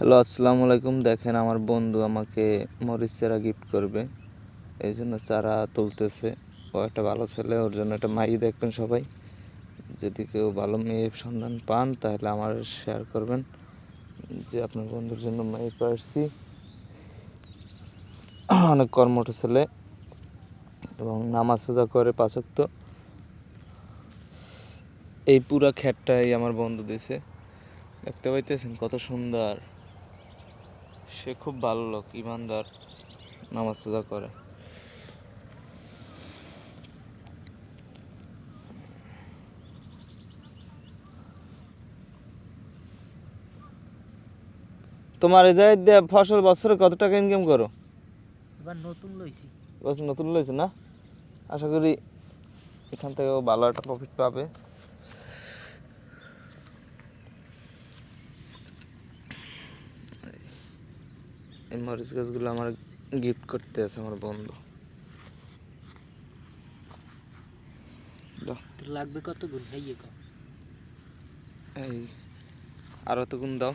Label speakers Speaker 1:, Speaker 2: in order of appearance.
Speaker 1: Hello, আসসালামু আলাইকুম। দেখেন, আমার বন্ধু আমাকে মরিচ চারা গিফট করবে, এই জন্য চারা তুলতেছে। ও একটা ভালো ছেলে, ওর জন্য একটা মাই দেখবেন সবাই। যদি কেউ ভালো মেয়ের সন্ধান পান তাহলে আমার শেয়ার করবেন যে আপনার বন্ধুর জন্য মাই পাচ্ছি। অনেক কর্মঠ ছেলে এবং নামাজ সোজা করে 5 ওয়াক্ত। এই পুরা ক্ষেতটাই আমার বন্ধু দিছে, দেখতে পাইতেছেন কত সুন্দর। সে খুব ভালো লোক, ইমানদার, নামাজ সোজা করে। তোমার এই জায়গায় ফসল বছরে কত টাকা ইনকাম করো?
Speaker 2: এবার নতুন লইছি।
Speaker 1: বছর নতুন লইছে না? আশা করি এখান থেকেও ভালো একটা প্রফিট পাবে। এই মরিচ গাছগুলো আমার গিফট করতে আছে আমার বন্ধু।
Speaker 2: তোর লাগবে কত গুণ? এই
Speaker 1: এই আরো তো গুণ দাও।